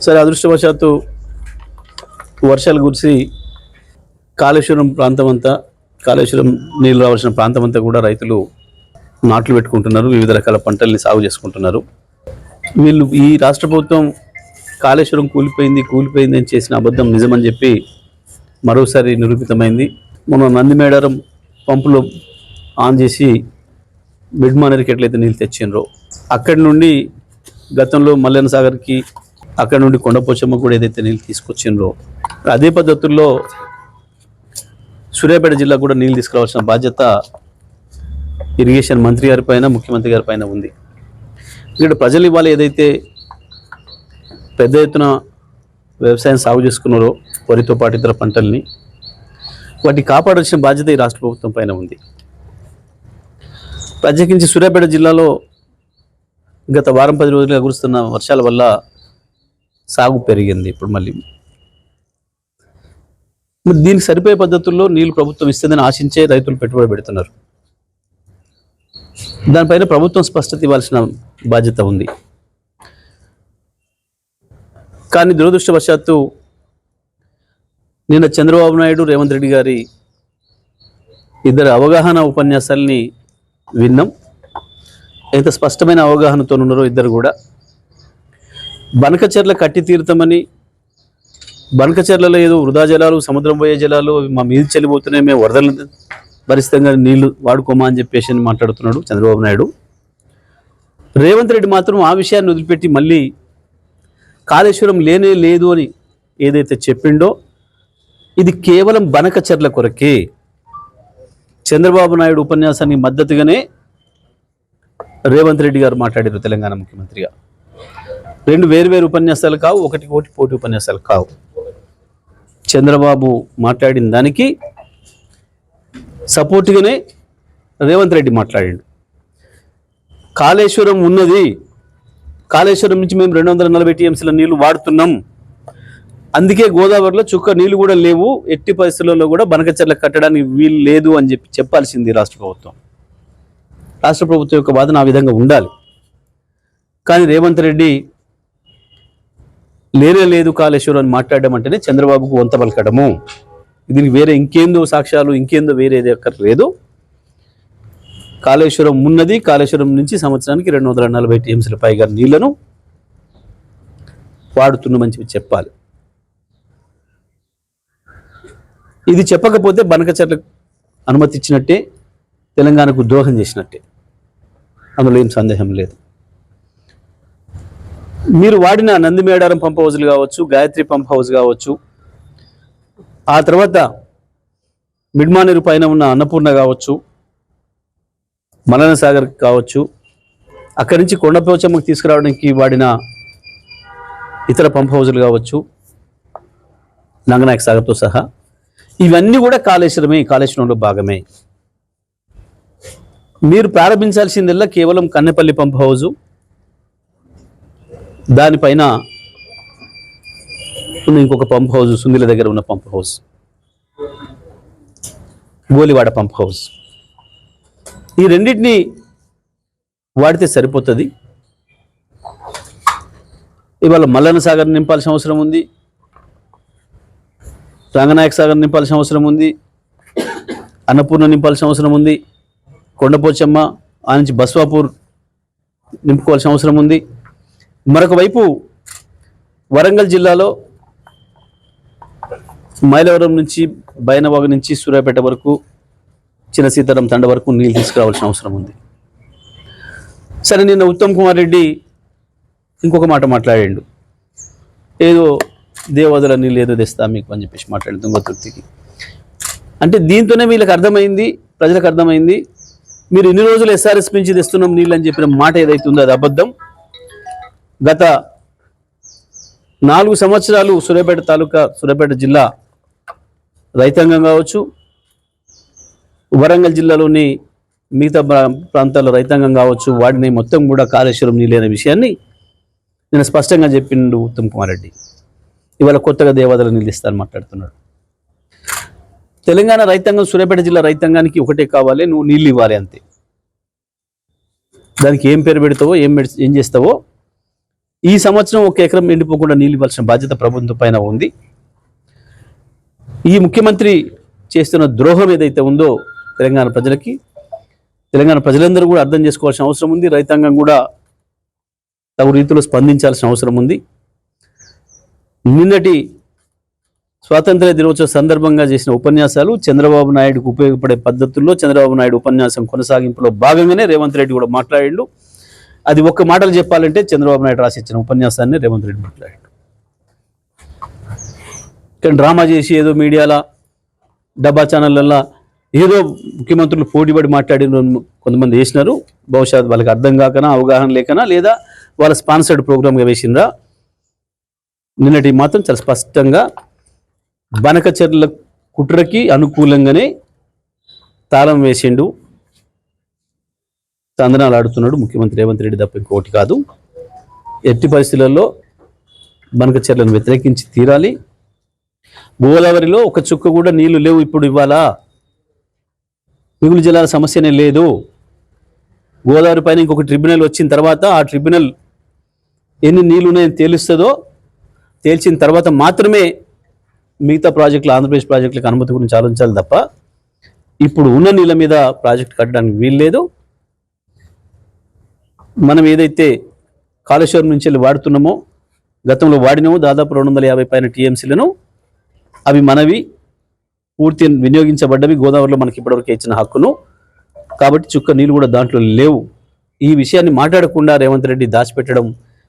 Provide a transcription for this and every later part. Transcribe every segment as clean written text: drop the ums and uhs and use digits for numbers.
సరే, అదృష్టవశాత్తు వర్షాలు కురిసి కాళేశ్వరం ప్రాంతం అంతా, కాళేశ్వరం నీళ్ళు రావాల్సిన ప్రాంతం అంతా కూడా రైతులు నాట్లు పెట్టుకుంటున్నారు, వివిధ రకాల పంటల్ని సాగు చేసుకుంటున్నారు. వీళ్ళు ఈ రాష్ట్ర ప్రభుత్వం కాళేశ్వరం కూలిపోయింది అని చేసిన అబద్ధం నిజమని చెప్పి మరోసారి నిరూపితమైంది. మనం నందిమేడారం పంపులో ఆన్ చేసి మిడ్ మానేరుకి ఎట్లయితే నీళ్ళు తెచ్చిండ్రో, అక్కడి నుండి గతంలో మల్లెన సాగర్కి, అక్కడి నుండి కొండపోచమ్మ కూడా ఏదైతే నీళ్ళు తీసుకొచ్చిండ్రో అదే పద్ధతుల్లో సూర్యాపేట జిల్లా కూడా నీళ్ళు తీసుకురావాల్సిన బాధ్యత ఇరిగేషన్ మంత్రి గారి పైన, ముఖ్యమంత్రి గారి పైన ఉంది. ఇక్కడ ప్రజలు ఇవాళ ఏదైతే పెద్ద ఎత్తున వ్యవసాయం సాగు చేసుకున్నారో వరితో పాటు ఇతర పంటల్ని, వాటిని కాపాడాల్సిన బాధ్యత ఈ రాష్ట్ర ప్రభుత్వం పైన ఉంది. ప్రత్యేకించి సూర్యాపేట జిల్లాలో గత వారం 10 రోజులుగా కురుస్తున్న వర్షాల వల్ల సాగు పెరిగింది. ఇప్పుడు మళ్ళీ దీనికి సరిపోయే పద్ధతుల్లో నీళ్లు ప్రభుత్వం ఇస్తుందని ఆశించే రైతులు పెట్టుబడి పెడుతున్నారు. దానిపైన ప్రభుత్వం స్పష్టత ఇవ్వాల్సిన బాధ్యత ఉంది. కానీ దురదృష్టవశాత్తు నిన్న చంద్రబాబు నాయుడు, రేవంత్ రెడ్డి గారి ఇద్దరు అవగాహన ఉపన్యాసాలని విన్నాం. ఎంత స్పష్టమైన అవగాహనతో ఉన్నారో ఇద్దరు కూడా. బనకచెర్ల కట్టి తీరుతామని, బనకచెర్లలో ఏదో వృధా జలాలు, సముద్రం పోయే జలాలు మా మీద చెల్లిపోతున్నాయి, మేము వరదలు భరితంగా నీళ్లు వాడుకోమా అని చెప్పేసి మాట్లాడుతున్నాడు చంద్రబాబు నాయుడు. రేవంత్ రెడ్డి మాత్రం ఆ విషయాన్ని వదిలిపెట్టి మళ్ళీ కాళేశ్వరం లేనే లేదు అని ఏదైతే చెప్పిండో ఇది కేవలం బనకచెర్ల కొరకే. చంద్రబాబు నాయుడు ఉపన్యాసానికి మద్దతుగానే రేవంత్ రెడ్డి గారు మాట్లాడారు తెలంగాణ ముఖ్యమంత్రిగా. రెండు వేరు ఉపన్యాసాలు కావు, ఒకటి పోటీ ఉపన్యాసాలు కావు. చంద్రబాబు మాట్లాడిన దానికి సపోర్ట్గానే రేవంత్ రెడ్డి మాట్లాడాడు. కాళేశ్వరం ఉన్నది, కాళేశ్వరం నుంచి మేము 240 టీఎంసీల నీళ్లు వాడుతున్నాం, అందుకే గోదావరిలో చుక్క నీళ్లు కూడా లేవు, ఎట్టి పరిస్థితుల్లో కూడా బనకచెర్ల కట్టడానికి వీలు లేదు అని చెప్పాల్సింది రాష్ట్ర ప్రభుత్వం. రాష్ట్ర ప్రభుత్వం యొక్క వాదన ఆ విధంగా ఉండాలి. కానీ రేవంత్ రెడ్డి లేనే లేదు కాళేశ్వరం అని మాట్లాడడం అంటేనే చంద్రబాబుకు వంత పలకడము. దీనికి వేరే ఇంకేందో సాక్ష్యాలు, ఇంకేందో వేరేది లేదు. కాళేశ్వరం ఉన్నది, కాళేశ్వరం నుంచి సంవత్సరానికి 240 టీఎంసీల పైగా నీళ్లను వాడుతున్నామని చెప్పాలి. ఇది చెప్పకపోతే బనకచెర్లకు అనుమతి ఇచ్చినట్టే, తెలంగాణకు ద్రోహం చేసినట్టే, అందులో ఏం సందేహం లేదు. మీరు వాడిన నందిమేడారం పంప్ హౌజ్లు కావచ్చు, గాయత్రి పంప్ హౌజ్ కావచ్చు, ఆ తర్వాత మిడ్మానేరు పైన ఉన్న అన్నపూర్ణ కావచ్చు, మల్లన సాగర్ కావచ్చు, అక్కడి నుంచి కొండపోచమ్మకు తీసుకురావడానికి వాడిన ఇతర పంప్ హౌజులు కావచ్చు, నంగనాయక సాగర్తో సహా, ఇవన్నీ కూడా కాళేశ్వరంలో భాగమే. మీరు ప్రారంభించాల్సిందల్లా కేవలం కన్నెపల్లి పంప్ హౌజు, దానిపైన ఇంకొక పంప్ హౌజ్, సుందిల దగ్గర ఉన్న pump house, Golivada pump house, ఈ రెండింటిని వాడితే సరిపోతుంది. ఇవాళ మల్లన సాగర్ నింపాల్సిన అవసరం ఉంది, రంగనాయక సాగర్ నింపాల్సిన అవసరం ఉంది, అన్నపూర్ణ నింపాల్సిన అవసరం ఉంది, కొండపోచమ్మ ఆ నుంచి బస్వాపూర్ నింపుకోవాల్సిన అవసరం ఉంది. మరొక వైపు వరంగల్ జిల్లాలో మైలవరం నుంచి, బైనవాగు నుంచి సూర్యాపేట వరకు, చిన్న సీతారాం తండ వరకు నీళ్ళు తీసుకురావాల్సిన అవసరం ఉంది. సరే, నిన్న ఉత్తమ్ కుమార్ రెడ్డి ఇంకొక మాట మాట్లాడాడు, ఏదో దేవాదుల నీళ్ళు ఏదో తెస్తా మీకు అని చెప్పేసి మాట్లాడింది తుంగతుర్తికి. అంటే దీంతోనే వీళ్ళకి అర్థమైంది, ప్రజలకు అర్థమైంది, మీరు ఇన్ని రోజులు ఎస్ఆర్ఎస్ నుంచి తెస్తున్నాం నీళ్ళు అని చెప్పిన మాట ఏదైతే ఉందో అది అబద్ధం. గత 4 సంవత్సరాలు సూర్యాపేట జిల్లా రైతాంగం కావచ్చు, వరంగల్ జిల్లాలోని మిగతా ప్రాంతాల్లో రైతాంగం కావచ్చు, వాడిని మొత్తం కూడా కాళేశ్వరం నీళ్ళు అనే విషయాన్ని నేను స్పష్టంగా చెప్పిండు ఉత్తమ్ కుమార్ రెడ్డి. ఇవాళ కొత్తగా దేవాదుల నీళ్ళు ఇస్తాను మాట్లాడుతున్నాడు. తెలంగాణ రైతాంగం, సూర్యాపేట జిల్లా రైతాంగానికి ఒకటే కావాలి, నువ్వు నీళ్ళు ఇవ్వాలి అంతే. దానికి ఏం పేరు పెడతావో, ఏం చేస్తావో ఈ సంవత్సరం ఒక ఎకరం ఎండిపోకుండా నీళ్ళు ఇవ్వాల్సిన బాధ్యత ప్రభుత్వం పైన ఉంది. ఈ ముఖ్యమంత్రి చేస్తున్న ద్రోహం ఏదైతే ఉందో తెలంగాణ ప్రజలకి, తెలంగాణ ప్రజలందరూ కూడా అర్థం చేసుకోవాల్సిన అవసరం ఉంది. రైతాంగం కూడా తగు రీతిలో స్పందించాల్సిన అవసరం ఉంది. నిన్నటి స్వాతంత్ర దినోత్సవ సందర్భంగా చేసిన ఉపన్యాసాలు చంద్రబాబు నాయుడుకు ఉపయోగపడే పద్ధతుల్లో చంద్రబాబు నాయుడు ఉపన్యాసం కొనసాగింపులో భాగంగానే రేవంత్ రెడ్డి కూడా మాట్లాడిండు. అది ఒక్క మాటలు చెప్పాలంటే చంద్రబాబు నాయుడు రాసిచ్చిన ఉపన్యాసాన్ని రేవంత్ రెడ్డి మాట్లాడాడు. కానీ డ్రామా చేసి ఏదో మీడియాలో డబ్బా ఛానళ్ళల్లో ఏదో ముఖ్యమంత్రులు పోటీపడి మాట్లాడిన కొంతమంది వేసినారు. బహుశా వాళ్ళకి అర్థం కాకనా, అవగాహన లేకనా, లేదా వాళ్ళ స్పాన్సర్డ్ ప్రోగ్రామ్గా వేసినరా. నిన్నటి మాత్రం చాలా స్పష్టంగా బనకచెర్ల కుట్రకి అనుకూలంగానే తాళం వేసిండు, తందనాలు ఆడుతున్నాడు ముఖ్యమంత్రి రేవంత్ రెడ్డి తప్ప ఇంకోటి కాదు. ఎట్టి పరిస్థితులలో బనకచెర్లను వ్యతిరేకించి తీరాలి. గోదావరిలో ఒక చుక్క కూడా నీళ్లు లేవు. ఇప్పుడు ఇవ్వాలా? మిగులు జిల్లాల సమస్యనే లేదు. గోదావరి పైన ఇంకొక ట్రిబ్యునల్ వచ్చిన తర్వాత ఆ ట్రిబ్యునల్ ఎన్ని నీళ్లు ఉన్నాయని తేలుస్తుందో, తేల్చిన తర్వాత మాత్రమే మిగతా ప్రాజెక్టులు, ఆంధ్రప్రదేశ్ ప్రాజెక్టులకు అనుమతి గురించి ఆలోచించాలి తప్ప ఇప్పుడు ఉన్న నీళ్ళ మీద ప్రాజెక్టు కట్టడానికి వీల్లేదు. మనం ఏదైతే కాళేశ్వరం నుంచి వెళ్ళి వాడుతున్నామో, గతంలో వాడినామో దాదాపు 250 పైన టీఎంసీలను, అవి మనవి పూర్తి వినియోగించబడ్డవి. గోదావరిలో మనకి ఇప్పటివరకు ఇచ్చిన హక్కును. కాబట్టి చుక్క నీళ్ళు కూడా దాంట్లో లేవు. ఈ విషయాన్ని మాట్లాడకుండా రేవంత్ రెడ్డి దాచిపెట్టడం,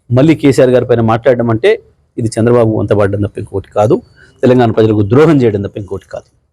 మళ్ళీ కేసీఆర్ గారి పైన మాట్లాడడం అంటే ఇది చంద్రబాబు వంతబడ్డం తప్ప ఇంకోటి కాదు. తెలంగాణ ప్రజలకు ద్రోహం చేయడం తప్ప ఇంకోటి కాదు.